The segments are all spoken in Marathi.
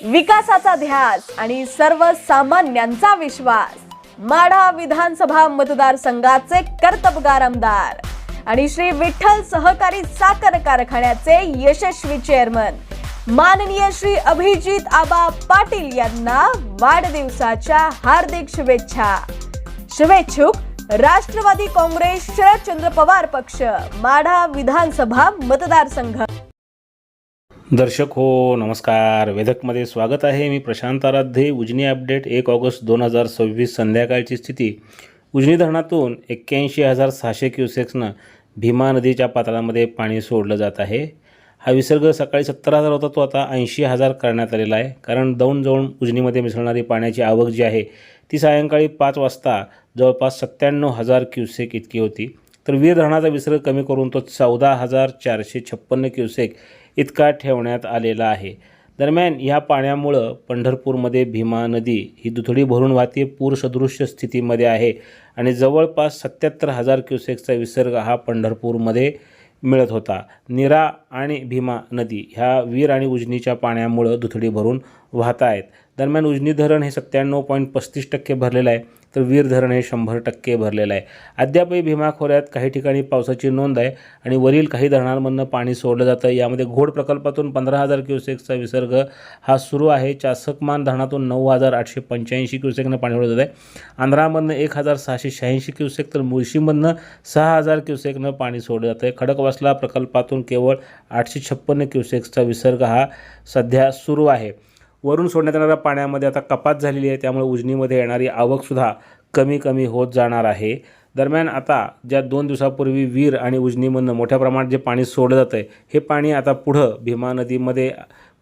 विकासाचा ध्यास आणि सर्वसामान्यांचा विश्वास. माढा विधानसभा मतदारसंघाचे कर्तबगार आमदार आणि श्री विठ्ठल सहकारी साखर कारखान्याचे यशस्वी चेअरमन माननीय श्री अभिजित आबा पाटील यांना वाढदिवसाच्या हार्दिक शुभेच्छा. शुभेच्छुक राष्ट्रवादी काँग्रेस शरदचंद्र पवार पक्ष, माढा विधानसभा मतदारसंघ. दर्शक हो नमस्कार. वेधकमध्ये स्वागत आहे. मी प्रशांत आराध्य. उजनी अपडेट 1 ऑगस्ट 2026 संध्याकाळची स्थिती. उजनी धरणातून 81,600 क्युसेक्सनं भीमा नदीच्या पात्रामध्ये पाणी सोडलं जात आहे. हा विसर्ग सकाळी 70,000 होता, तो आता 80,000 करण्यात आलेला आहे. कारण दौंड जवळ उजनीमध्ये मिसळणारी पाण्याची आवक जी आहे ती सायंकाळी 5 वाजता जवळपास 97,000 क्युसेक इतकी होती. तर वीर धरणाचा विसर्ग कमी करून तो 14,456 क्युसेक इतका ठेवण्यात आलेला आहे. दरम्यान ह्या पाण्यामुळं पंढरपूरमध्ये भीमा नदी ही दुथडी भरून वाहते, पूरसदृश्य स्थितीमध्ये आहे आणि जवळपास 77,000 क्युसेक्सचा विसर्ग हा पंढरपूरमध्ये मिळत होता. नीरा आणि भीमा नदी ह्या वीर आणि उजनीच्या पाण्यामुळं दुथडी भरून वाहत आहेत. दरम्यान उजनी धरण हे 97.35% भरलेलं आहे, तर वीर धरण हे 100% भरलेलं आहे. अद्यापही भीमा खोऱ्यात काही ठिकाणी पावसाची नोंद आहे आणि वरील काही धरणांमधनं पाणी सोडलं जातं. यामध्ये घोड प्रकल्पातून 15,000 क्युसेक्सचा विसर्ग हा सुरू आहे. चासकमान धरणातून 9,885 क्युसेकनं पाणी सोडलं जात आहे. आंध्रामधनं 1,686 क्युसेक, तर मुळशीमधनं 6,000 क्युसेकनं पाणी सोडलं जातं आहे. खडकवासला प्रकल्पातून केवळ 856 क्युसेक्सचा विसर्ग हा सध्या सुरू आहे. वरून सोडण्यात येणाऱ्या पाण्यामध्ये आता कपात झालेली आहे, त्यामुळे उजनीमध्ये येणारी आवकसुद्धा कमी होत जाणार आहे. दरम्यान आता ज्या 2 दिवसापूर्वी वीर आणि उजनीमधनं मोठ्या प्रमाणात जे पाणी सोडलं जातं आहे, हे पाणी आता पुढं भीमा नदीमध्ये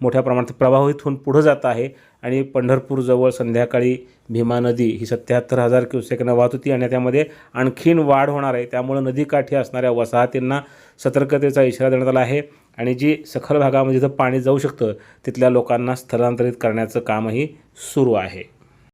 मोठ्या प्रमाणात प्रवाहित होऊन पुढं जात आहे आणि पंढरपूरजवळ संध्याकाळी भीमा नदी ही 77,000 क्युसेकनं वाहत होती आणि त्यामध्ये आणखीन वाढ होणार आहे. त्यामुळे नदीकाठी असणाऱ्या वसाहतींना सतर्कतेचा इशारा देण्यात आला आहे आणि जी सखल भागामध्ये जिथं पाणी जाऊ शकतं तिथल्या लोकांना स्थलांतरित करण्याचं कामही सुरू आहे.